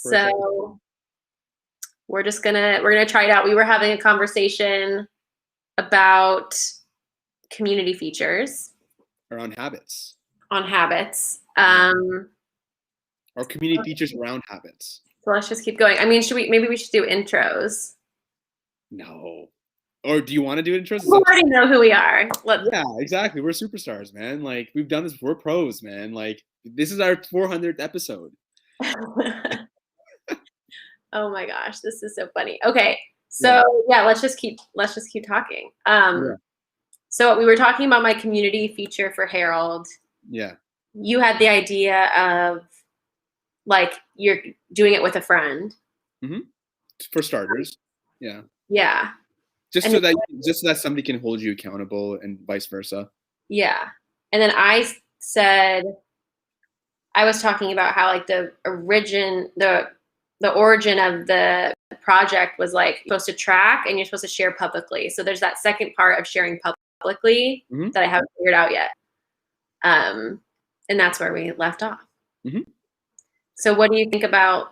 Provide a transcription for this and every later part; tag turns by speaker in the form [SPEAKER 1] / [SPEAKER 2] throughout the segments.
[SPEAKER 1] So we're gonna try it out. We were having a conversation about community features
[SPEAKER 2] Around habits.
[SPEAKER 1] on habits.
[SPEAKER 2] Or community features around habits.
[SPEAKER 1] So let's just keep going. I mean, maybe we should do intros.
[SPEAKER 2] No. Or do you want to do intros?
[SPEAKER 1] We already know who we are.
[SPEAKER 2] Yeah, exactly. We're superstars, man. Like, we've done this. We're pros, man. Like, this is our 400th episode.
[SPEAKER 1] Oh my gosh, this is so funny. Okay, so yeah, let's just keep talking. So we were talking about my community feature for Herald.
[SPEAKER 2] Yeah.
[SPEAKER 1] You had the idea of like you're doing it with a friend.
[SPEAKER 2] Mm-hmm. For starters. Yeah.
[SPEAKER 1] Yeah.
[SPEAKER 2] Just so that somebody can hold you accountable and vice versa.
[SPEAKER 1] Yeah. And then I was talking about how like the origin of the project was like supposed to track and you're supposed to share publicly. So there's that second part of sharing publicly that I haven't figured out yet. And that's where we left off.
[SPEAKER 2] Mm-hmm.
[SPEAKER 1] So what do you think about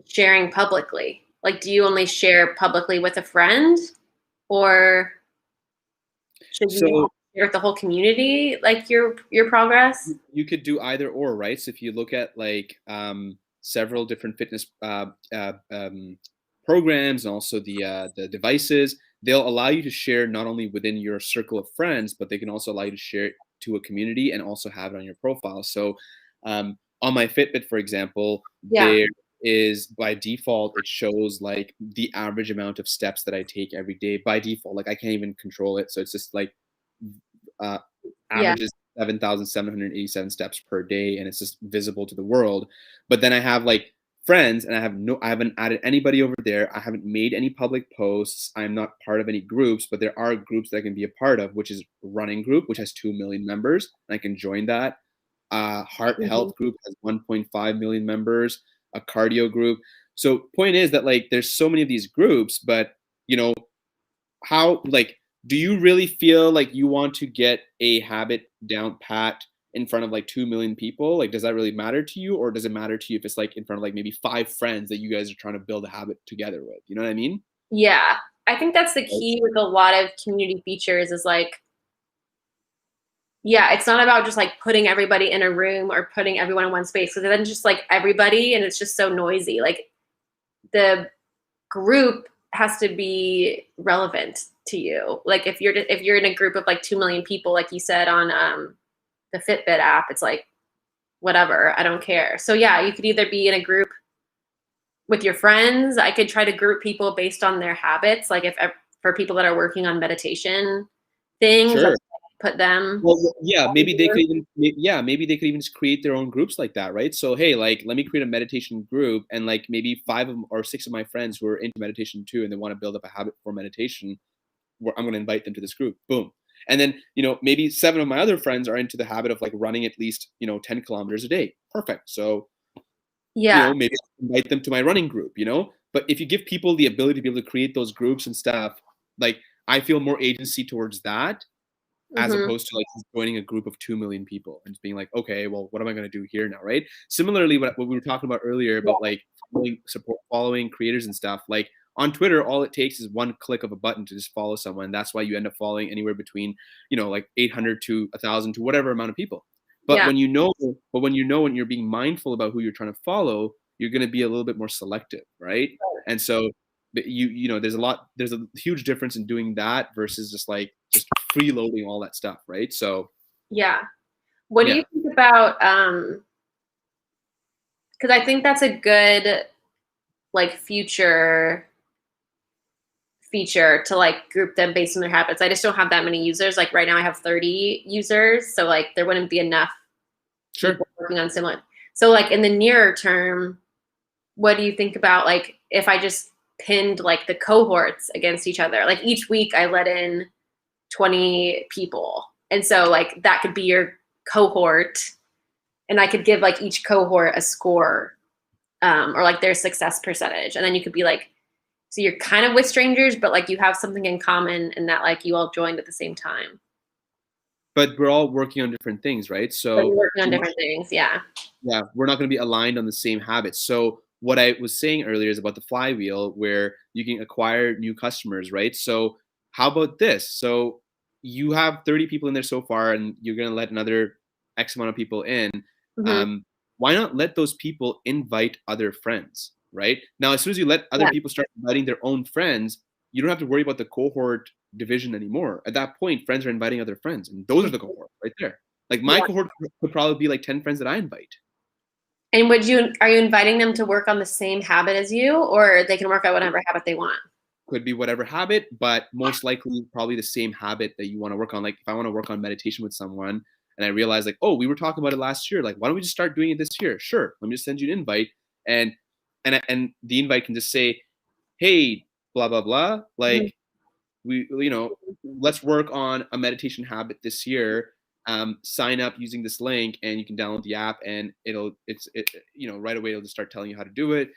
[SPEAKER 1] sharing publicly? Like, do you only share publicly with a friend, or should you share with the whole community, like your progress?
[SPEAKER 2] You could do either or, right? So if you look at like several different fitness programs and also the devices, they'll allow you to share not only within your circle of friends, but they can also allow you to share it to a community and also have it on your profile. So on my Fitbit, for example, there is by default, it shows like the average amount of steps that I take every day by default. Like I can't even control it. So it's just like averages 7,787 steps per day, and it's just visible to the world. But then I have like friends, and I haven't added anybody over there. I haven't made any public posts. I'm not part of any groups, but there are groups that I can be a part of, which is a running group, which has 2 million members, and I can join that. Heart health group has 1.5 million members, a cardio group. So point is that like there's so many of these groups, but you know, how like do you really feel like you want to get a habit down pat in front of like 2 million people? Like, does that really matter to you? Or does it matter to you if it's like in front of like maybe 5 friends that you guys are trying to build a habit together with? You know what I mean?
[SPEAKER 1] Yeah. I think that's the key with a lot of community features is like, yeah, it's not about just like putting everybody in a room or putting everyone in one space. So then just like everybody, and it's just so noisy. Like the group has to be relevant to you. Like if you're in a group of like 2 million people, like you said on the Fitbit app, it's like whatever, I don't care. So yeah, you could either be in a group with your friends. I could try to group people based on their habits. Like for people that are working on meditation things,
[SPEAKER 2] sure.
[SPEAKER 1] Like put them.
[SPEAKER 2] Well, yeah, maybe they could even just create their own groups like that, right? So hey, like let me create a meditation group, and like maybe 5 of them or 6 of my friends who are into meditation too, and they want to build up a habit for meditation, where I'm going to invite them to this group. Boom. And then, you know, maybe 7 of my other friends are into the habit of like running at least, 10 kilometers a day. Perfect. So, maybe I'll invite them to my running group, But if you give people the ability to be able to create those groups and stuff, like I feel more agency towards that as opposed to like joining a group of 2 million people and just being like, okay, well, what am I going to do here now, right? Similarly, what we were talking about earlier about like following creators and stuff, like on Twitter, all it takes is one click of a button to just follow someone. That's why you end up following anywhere between, like 800 to 1,000 to whatever amount of people. But when when you're being mindful about who you're trying to follow, you're going to be a little bit more selective, right? And so there's a huge difference in doing that versus just freeloading all that stuff, right? So
[SPEAKER 1] what do you think about because I think that's a good like future feature to like group them based on their habits. I just don't have that many users. Like right now I have 30 users, so like there wouldn't be enough people working on similar. So like in the nearer term, what do you think about like if I just pinned like the cohorts against each other? Like each week I let in 20 people. And so like that could be your cohort, and I could give like each cohort a score or like their success percentage. And then you could be like, so you're kind of with strangers, but like you have something in common and that like you all joined at the same time.
[SPEAKER 2] but we're all working on different things, right?
[SPEAKER 1] But you're
[SPEAKER 2] So
[SPEAKER 1] working on different things. Yeah.
[SPEAKER 2] yeah, we're not going to be aligned on the same habits. So what I was saying earlier is about the flywheel where you can acquire new customers, right? So how about this? So you have 30 people in there so far, and you're going to let another X amount of people in.
[SPEAKER 1] Hmm.
[SPEAKER 2] Um, why not let those people invite other friends, right? Now, as soon as you let other
[SPEAKER 1] Yeah.
[SPEAKER 2] people start inviting their own friends, you don't have to worry about the cohort division anymore. At that point, friends are inviting other friends, and those are the cohort right there. Like my
[SPEAKER 1] Yeah.
[SPEAKER 2] cohort could probably be like 10 friends that I invite.
[SPEAKER 1] And are you inviting them to work on the same habit as you, or they can work on whatever habit they want?
[SPEAKER 2] Could be whatever habit, but most likely probably the same habit that you want to work on. Like if I want to work on meditation with someone and I realize like, oh, we were talking about it last year. Like, why don't we just start doing it this year? Sure. Let me just send you an invite. And and the invite can just say, hey, blah, blah, blah.
[SPEAKER 1] Mhm.
[SPEAKER 2] Like let's work on a meditation habit this year. Sign up using this link and you can download the app and right away it'll just start telling you how to do it.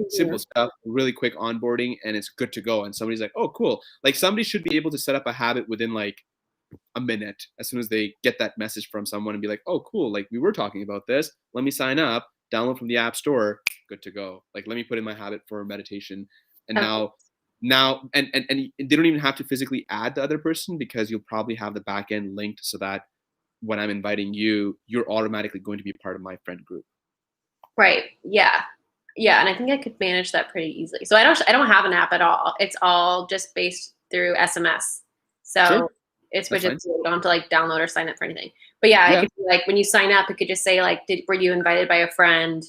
[SPEAKER 2] Simple
[SPEAKER 1] Mhm.
[SPEAKER 2] stuff, really quick onboarding, and it's good to go. And somebody's like, oh, cool. Like somebody should be able to set up a habit within like a minute as soon as they get that message from someone and be like, oh, cool. Like we were talking about this. Let me sign up, download from the app store, good to go. Like let me put in my habit for meditation. And
[SPEAKER 1] Okay.
[SPEAKER 2] and they don't even have to physically add the other person because you'll probably have the back end linked so that when I'm inviting you, you're automatically going to be part of my friend group.
[SPEAKER 1] Right. Yeah. Yeah. And I think I could manage that pretty easily. So I don't have an app at all. It's all just based through SMS. So
[SPEAKER 2] Sure,
[SPEAKER 1] it's
[SPEAKER 2] that's
[SPEAKER 1] which is
[SPEAKER 2] fine.
[SPEAKER 1] you don't have to like download or sign up for anything. But yeah, I
[SPEAKER 2] Yeah,
[SPEAKER 1] could like when you sign up, it could just say like, were you invited by a friend?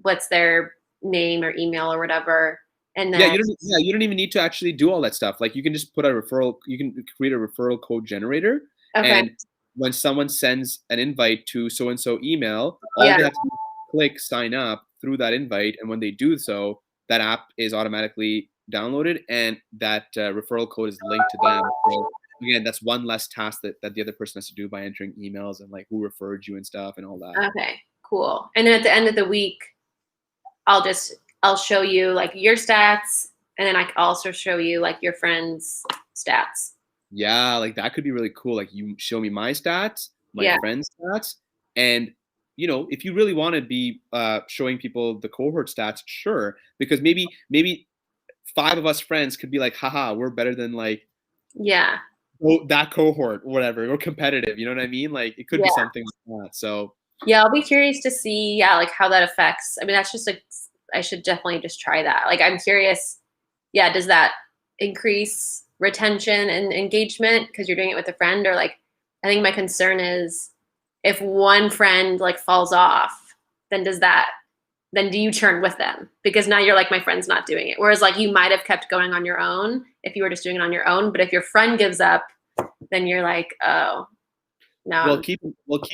[SPEAKER 1] What's their name or email or whatever? And
[SPEAKER 2] yeah.
[SPEAKER 1] then
[SPEAKER 2] You don't even need to actually do all that stuff. Like you can just put a referral. You can create a referral code generator,
[SPEAKER 1] okay.
[SPEAKER 2] and when someone sends an invite to so and so email, all
[SPEAKER 1] Yeah.
[SPEAKER 2] they have to do is click sign up through that invite, and when they do so, that app is automatically downloaded, and that referral code is linked to them. So again, that's one less task that the other person has to do by entering emails and like who referred you and stuff and all that.
[SPEAKER 1] Okay. Cool. And then at the end of the week, I'll show you like your stats, and then I can also show you like your friends' stats.
[SPEAKER 2] Yeah, like that could be really cool. Like you show me my stats, my
[SPEAKER 1] Yeah.
[SPEAKER 2] friends' stats, and if you really want to be showing people the cohort stats, sure, because maybe five of us friends could be like, haha, we're better than like
[SPEAKER 1] Yeah.
[SPEAKER 2] that cohort, whatever. We're competitive. You know what I mean? Like it could be
[SPEAKER 1] Yeah.
[SPEAKER 2] something like that. So
[SPEAKER 1] Yeah, I'll be curious to see, yeah, like how that affects. I mean, that's just I should definitely just try that. Like, I'm curious, yeah, does that increase retention and engagement because you're doing it with a friend? Or like, I think my concern is if one friend like falls off, then then do you churn with them? Because now you're like, my friend's not doing it. Whereas like you might have kept going on your own if you were just doing it on your own. But if your friend gives up, then you're like, oh, no,
[SPEAKER 2] keep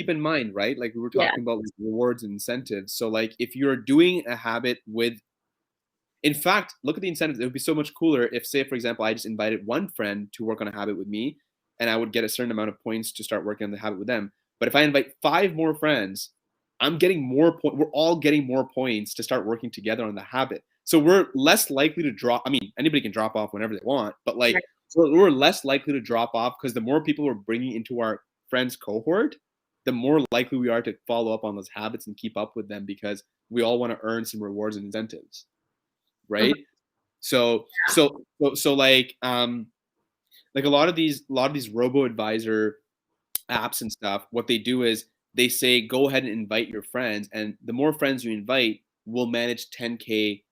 [SPEAKER 2] in mind, right? Like we were
[SPEAKER 1] yeah,
[SPEAKER 2] talking about like, rewards and incentives. So like if you're doing a habit with in fact, look at the incentives. It would be so much cooler if, say, for example, I just invited one friend to work on a habit with me, and I would get a certain amount of points to start working on the habit with them. But if I invite five more friends, I'm getting more point. We're all getting more points to start working together on the habit. So we're less likely to drop. I mean, anybody can drop off whenever they want, but like
[SPEAKER 1] right.
[SPEAKER 2] we're less likely to drop off because the more people we're bringing into our friends cohort, the more likely we are to follow up on those habits and keep up with them because we all want to earn some rewards and incentives,
[SPEAKER 1] Mhm.
[SPEAKER 2] right? So like a lot of these robo advisor apps and stuff, what they do is they say go ahead and invite your friends, and the more friends you invite will manage 10K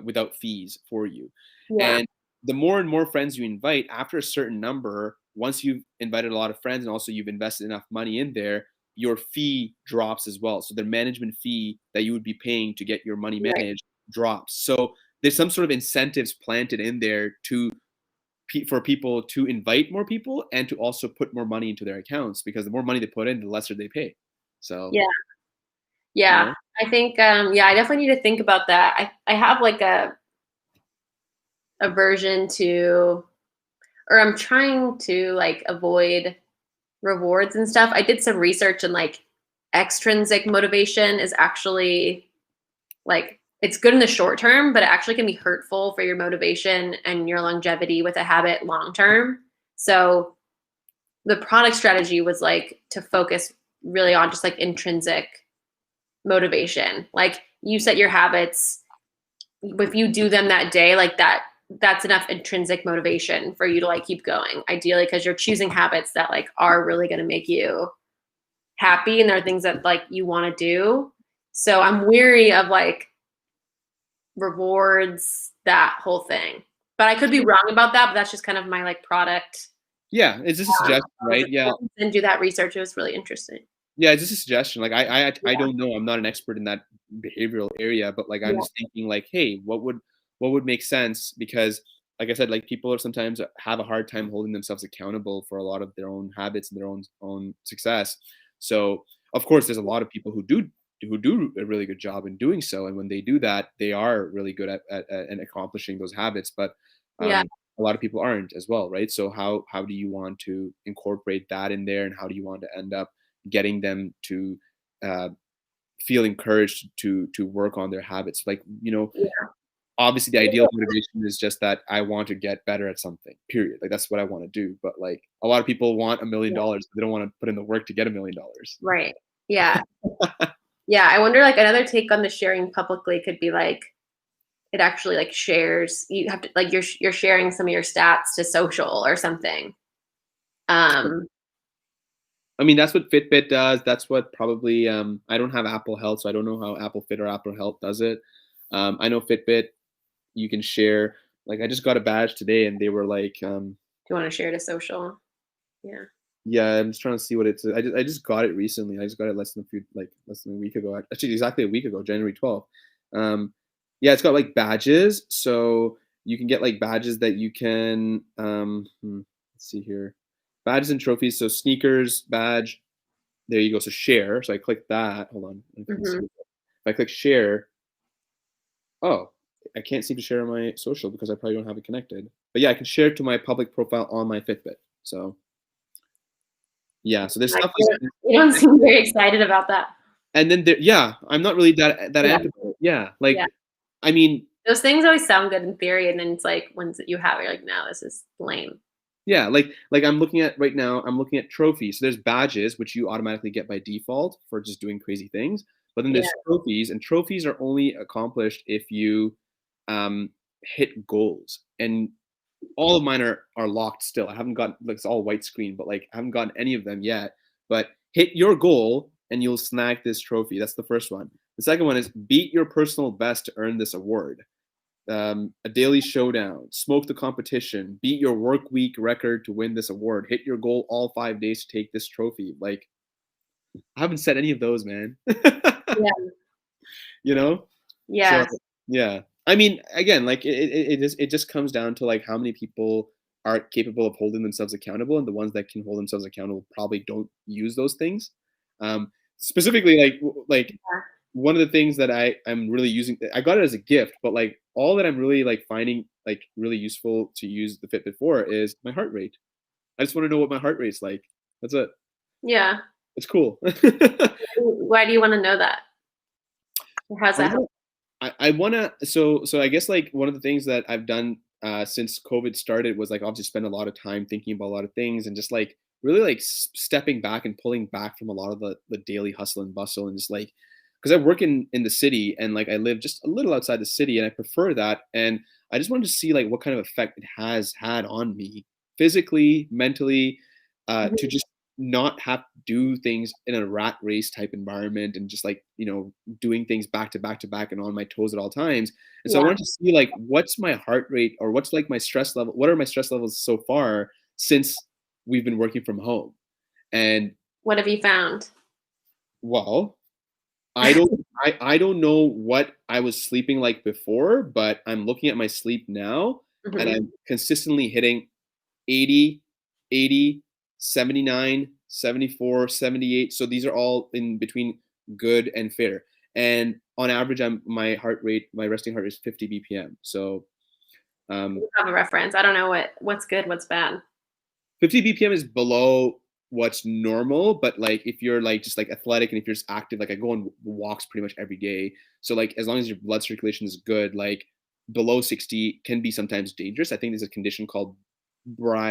[SPEAKER 2] without fees for you.
[SPEAKER 1] Yeah,
[SPEAKER 2] And the more and more friends you invite, after a certain number, once you've invited a lot of friends and also you've invested enough money in there, your fee drops as well. So the management fee that you would be paying to get your money
[SPEAKER 1] right.
[SPEAKER 2] managed drops. So there's some sort of incentives planted in there for people to invite more people and to also put more money into their accounts because the more money they put in, the lesser they pay. So,
[SPEAKER 1] Yeah.
[SPEAKER 2] you
[SPEAKER 1] Yeah.
[SPEAKER 2] know,
[SPEAKER 1] I think yeah, I definitely need to think about that. I have like a aversion to, or I'm trying to like avoid rewards and stuff. I did some research and like extrinsic motivation is actually like it's good in the short term, but it actually can be hurtful for your motivation and your longevity with a habit long term. So the product strategy was like to focus really on just like intrinsic motivation. Like you set your habits, if you do them that day, like that's enough intrinsic motivation for you to like keep going, ideally, because you're choosing habits that like are really going to make you happy, and there are things that like you want to do. So I'm weary of like rewards, that whole thing. But I could be wrong about that, but that's just kind of my like product.
[SPEAKER 2] Yeah, it's just a suggestion, right? Yeah.
[SPEAKER 1] And do that research. It was really interesting.
[SPEAKER 2] Yeah, it's just a suggestion. Like I don't know. I'm not an expert in that behavioral area, but like I'm just thinking like, hey, what would make sense? Because like I said, like people are sometimes have a hard time holding themselves accountable for a lot of their own habits and their own success. So of course, there's a lot of people who do a really good job in doing so, and when they do that, they are really good at accomplishing those habits. But a lot of people aren't as well, right? So how do you want to incorporate that in there, and how do you want to end up getting them to feel encouraged to work on their habits? Like, obviously the ideal motivation is just that I want to get better at something, period. Like that's what I want to do. But like a lot of people want $1 million, they don't want to put in the work to get $1 million.
[SPEAKER 1] Right. Yeah. Yeah. I wonder, like, another take on the sharing publicly could be like, it actually like shares, you have to like, you're sharing some of your stats to social or something.
[SPEAKER 2] I mean, that's what Fitbit does. That's what probably, I don't have Apple Health, so I don't know how Apple Fit or Apple Health does it. I know Fitbit, you can share, like I just got a badge today and they were like,
[SPEAKER 1] do you want to share to social? Yeah.
[SPEAKER 2] Yeah, I'm just trying to see what it's. I just got it recently. I just got it less than a week ago. Actually, exactly a week ago, January 12th. Yeah, it's got like badges, so you can get like badges that you can. Let's see here, badges and trophies. So sneakers badge. There you go. So share. So I click that. Hold on. If I click share. Oh, I can't seem to share on my social because I probably don't have it connected. But yeah, I can share it to my public profile on my Fitbit. So. Yeah, so there's stuff.
[SPEAKER 1] You don't seem very excited about that.
[SPEAKER 2] And then I'm not really that amped about it. Yeah, like I mean,
[SPEAKER 1] those things always sound good in theory, and then it's like once you have it, you're like, no, this is lame.
[SPEAKER 2] Yeah, like I'm looking at right now. I'm looking at trophies. So there's badges which you automatically get by default for just doing crazy things. But then there's trophies, and trophies are only accomplished if you hit goals. And all of mine are locked still. I haven't gotten, like, it's all white screen, but like I haven't gotten any of them yet. But hit your goal and you'll snag this trophy. That's the first one. The second one is beat your personal best to earn this award. A daily showdown, smoke the competition, beat your work week record to win this award, hit your goal all 5 days to take this trophy. Like, I haven't said any of those, man. You know?
[SPEAKER 1] Yeah.
[SPEAKER 2] So, yeah. I mean, again, like it just comes down to like how many people are capable of holding themselves accountable, and the ones that can hold themselves accountable probably don't use those things. Specifically, like one of the things that I'm really using, I got it as a gift, but like all that I'm really like finding like really useful to use the Fitbit for is my heart rate. I just want to know what my heart rate's like. That's it.
[SPEAKER 1] Yeah.
[SPEAKER 2] It's cool.
[SPEAKER 1] Why do you want to know that? How's that help?
[SPEAKER 2] I want to, so I guess like one of the things that I've done since COVID started was like obviously spend a lot of time thinking about a lot of things, and just like really like stepping back and pulling back from a lot of the daily hustle and bustle, and just like, because I work in the city and like I live just a little outside the city, and I prefer that. And I just wanted to see like what kind of effect it has had on me physically, mentally, to just not have to do things in a rat race type environment, and just like, doing things back to back to back and on my toes at all times. And so I wanted to see like what's my heart rate, or what's like my stress level, what are my stress levels so far since we've been working from home. And
[SPEAKER 1] what have you found?
[SPEAKER 2] Well, I don't know what I was sleeping like before, but I'm looking at my sleep now, and I'm consistently hitting 80, 79, 74, 78. So these are all in between good and fair. And on average, my resting heart rate is 50 BPM. So
[SPEAKER 1] you have a reference. I don't know what's good, what's bad.
[SPEAKER 2] 50 BPM is below what's normal, but like if you're like just like athletic and if you're just active, like I go on walks pretty much every day. So like as long as your blood circulation is good, like below 60 can be sometimes dangerous. I think there's a condition called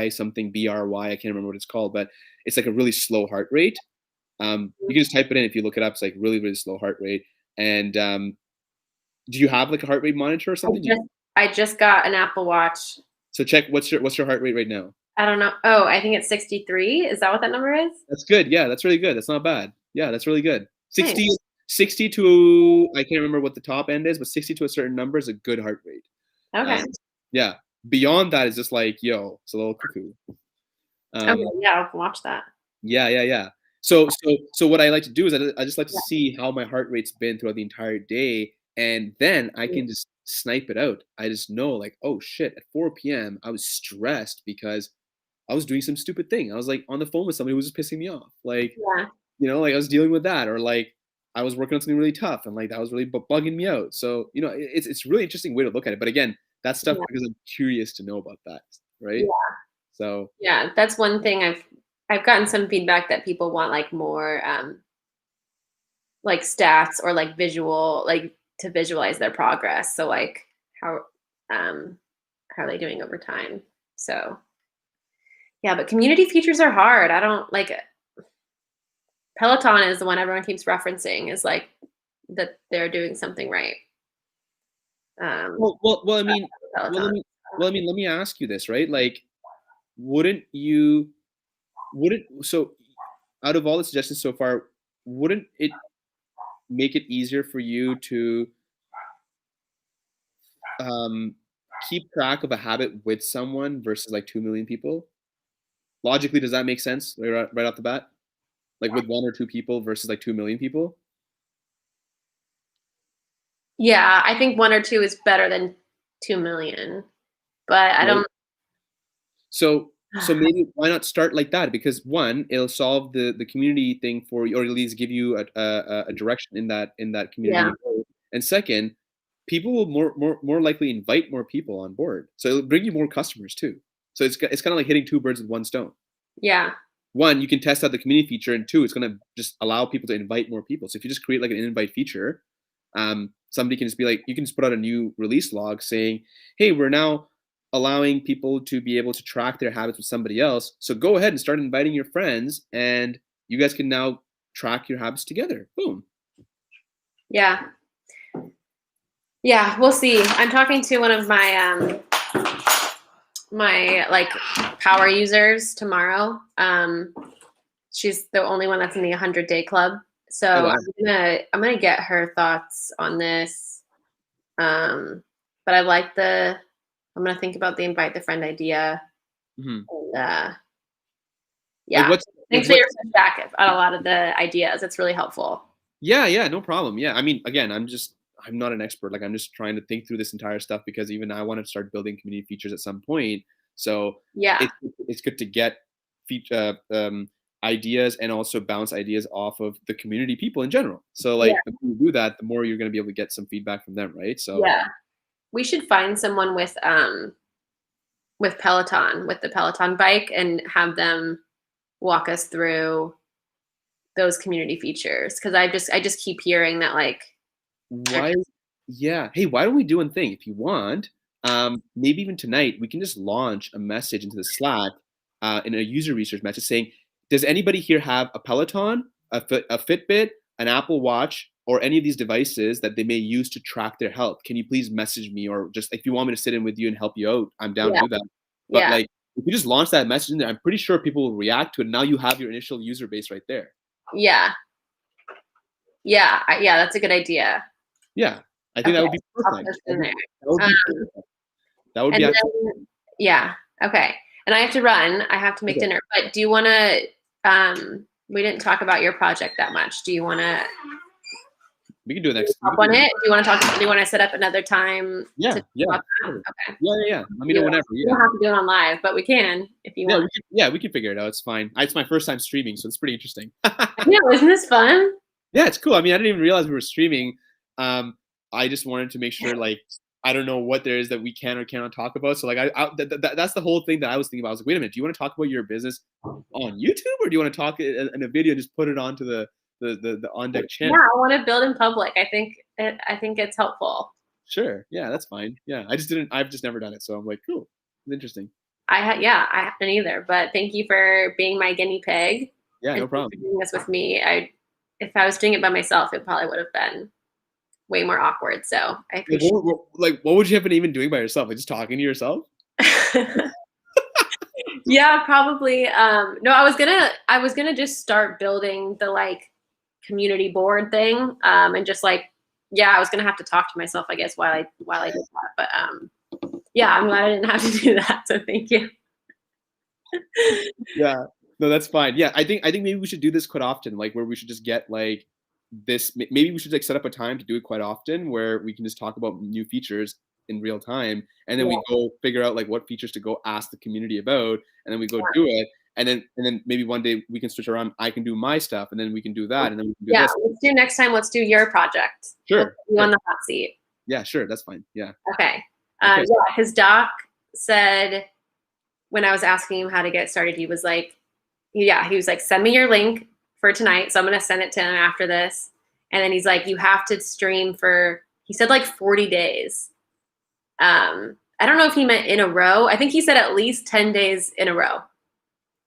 [SPEAKER 2] something BRY. I can't remember what it's called, but it's like a really slow heart rate. You can just type it in if you look it up. It's like really, really slow heart rate. And do you have like a heart rate monitor or something?
[SPEAKER 1] I just got an Apple Watch.
[SPEAKER 2] So check what's your heart rate right now?
[SPEAKER 1] I don't know. Oh, I think it's 63. Is that what that number is?
[SPEAKER 2] That's good. Yeah, that's really good. That's not bad. Yeah, that's really good. 60,
[SPEAKER 1] Nice.
[SPEAKER 2] 60 to, I can't remember what the top end is, but 60 to a certain number is a good heart rate.
[SPEAKER 1] Okay.
[SPEAKER 2] Yeah. Beyond that is just like, yo, it's a little cuckoo.
[SPEAKER 1] Okay, yeah, I'll watch that.
[SPEAKER 2] Yeah. So what I like to do is I just like to see how my heart rate's been throughout the entire day, and then I can just snipe it out. I just know like, oh shit, at 4 p.m. I was stressed because I was doing some stupid thing. I was like on the phone with somebody who was just pissing me off. Like, like I was dealing with that, or like I was working on something really tough and like that was really bugging me out. So, it's really interesting way to look at it. But again, that's stuff because I'm curious to know about that, right? So
[SPEAKER 1] yeah, that's one thing I've gotten some feedback that people want like more like stats or like visual, like to visualize their progress. So like how are they doing over time? So yeah, but community features are hard. I don't like it. Peloton is the one everyone keeps referencing is like that they're doing something right.
[SPEAKER 2] well, I mean, let me ask you this, right? Like, so out of all the suggestions so far, wouldn't it make it easier for you to keep track of a habit with someone versus like 2 million people? Logically, does that make sense right off the bat? Like with 1 or 2 people versus like 2 million people?
[SPEAKER 1] Yeah, I think 1 or 2 is better than 2 million, but I don't.
[SPEAKER 2] So maybe why not start like that? Because one, it'll solve the community thing for you, or at least give you a direction in that community. And second, people will more likely invite more people on board. So it'll bring you more customers too. So it's kind of like hitting 2 birds with 1 stone.
[SPEAKER 1] Yeah.
[SPEAKER 2] One, you can test out the community feature, and 2, it's gonna just allow people to invite more people. So if you just create like an invite feature, somebody can just be like, you can just put out a new release log saying, hey, we're now allowing people to be able to track their habits with somebody else. So go ahead and start inviting your friends, and you guys can now track your habits together. Boom.
[SPEAKER 1] Yeah. Yeah, we'll see. I'm talking to one of my my like power users tomorrow. She's the only one that's in the 100-day club. So I'm gonna get her thoughts on this. But I like I'm gonna think about the invite the friend idea. And, yeah.
[SPEAKER 2] Like
[SPEAKER 1] thanks for your feedback on a lot of the ideas. It's really helpful.
[SPEAKER 2] Yeah, no problem. Yeah, I mean, again, I'm not an expert. Like, I'm just trying to think through this entire stuff because even I want to start building community features at some point. So it's good to get ideas and also bounce ideas off of the community people in general. So like, if you do that, the more you're going to be able to get some feedback from them, right? So
[SPEAKER 1] we should find someone with Peloton, with the Peloton bike, and have them walk us through those community features, because I just keep hearing that like
[SPEAKER 2] hey, why don't we do one thing? If you want, maybe even tonight we can just launch a message into the Slack in a user research message saying, does anybody here have a Peloton, a Fitbit, an Apple Watch, or any of these devices that they may use to track their health? Can you please message me, or just if you want me to sit in with you and help you out, I'm down to do that. But like, if you just launch that message in there, I'm pretty sure people will react to it. Now you have your initial user base right there.
[SPEAKER 1] Yeah, that's a good idea.
[SPEAKER 2] Yeah, I think that would be perfect. That would be
[SPEAKER 1] excellent. Yeah. Okay. And I have to run. I have to make dinner. But do you want to? We didn't talk about your project that much. Do you want to?
[SPEAKER 2] We can do it next.
[SPEAKER 1] Up on it. Do you want to talk? Do you want to set up another time?
[SPEAKER 2] Yeah.
[SPEAKER 1] Okay.
[SPEAKER 2] Yeah. Let me know whenever.
[SPEAKER 1] We don't have to do it on live, but we can if you want.
[SPEAKER 2] We can figure it out. It's fine. It's my first time streaming, so it's pretty interesting.
[SPEAKER 1] Yeah, isn't this fun?
[SPEAKER 2] Yeah, it's cool. I mean, I didn't even realize we were streaming. I just wanted to make sure, like, I don't know what there is that we can or cannot talk about. So, like, that's the whole thing that I was thinking about. I was like, wait a minute, do you want to talk about your business on YouTube, or do you want to talk in a video and just put it onto the on deck channel?
[SPEAKER 1] Yeah, I want to build in public. I think it's helpful.
[SPEAKER 2] Sure. Yeah, that's fine. Yeah, I've just never done it, so I'm like, cool. It's interesting.
[SPEAKER 1] I haven't either. But thank you for being my guinea pig.
[SPEAKER 2] Yeah,
[SPEAKER 1] and
[SPEAKER 2] no problem.
[SPEAKER 1] for doing this with me. If I was doing it by myself, it probably would have been way more awkward. So I appreciate.
[SPEAKER 2] What would you have been even doing by yourself? Like just talking to yourself?
[SPEAKER 1] Yeah, probably. No, I was gonna just start building the like community board thing, and just like, yeah, I was gonna have to talk to myself, I guess, while I did that. But yeah, I'm glad I didn't have to do that. So thank you.
[SPEAKER 2] Yeah, no, that's fine. Yeah, I think maybe we should do this quite often, like where we should just get like this. Maybe we should like set up a time to do it quite often, where we can just talk about new features in real time, and then
[SPEAKER 1] Yeah.
[SPEAKER 2] we go figure out like what features to go ask the community about, and then we go
[SPEAKER 1] Yeah.
[SPEAKER 2] do it, and then maybe one day we can switch around. I can do my stuff, and then we can do that, and then we can do
[SPEAKER 1] Yeah,
[SPEAKER 2] this.
[SPEAKER 1] let's do next time. Let's do your project.
[SPEAKER 2] Sure.
[SPEAKER 1] We'll put you on the hot seat.
[SPEAKER 2] Yeah, sure. That's fine. Yeah.
[SPEAKER 1] Okay.
[SPEAKER 2] Okay.
[SPEAKER 1] Yeah, his doc said when I was asking him how to get started, he was like, send me your link for tonight. So I'm going to send it to him after this. And then he's like, you have to stream for, he said like 40 days. I don't know if he meant in a row. I think he said at least 10 days in a row.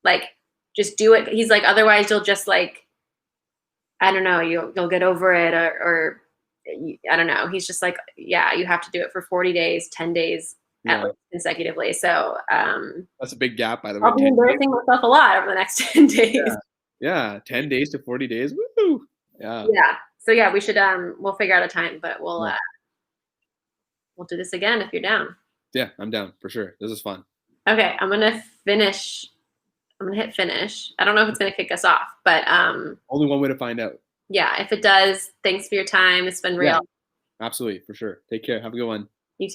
[SPEAKER 1] Like, just do it. He's like, otherwise you'll just like, I don't know, you'll get over it or I don't know. He's just like, yeah, you have to do it for 40 days, 10 days at least consecutively. So
[SPEAKER 2] that's a big gap, by the way.
[SPEAKER 1] I'll be embarrassing myself a lot over the next 10 days.
[SPEAKER 2] Yeah, 10 days to 40 days. Woo! Yeah.
[SPEAKER 1] Yeah. So yeah, we should we'll figure out a time, but we'll do this again if you're down.
[SPEAKER 2] Yeah, I'm down for sure. This is fun.
[SPEAKER 1] Okay, I'm gonna hit finish. I don't know if it's gonna kick us off, but
[SPEAKER 2] only one way to find out.
[SPEAKER 1] Yeah, if it does, thanks for your time. It's been real.
[SPEAKER 2] Yeah, absolutely, for sure. Take care. Have a good one.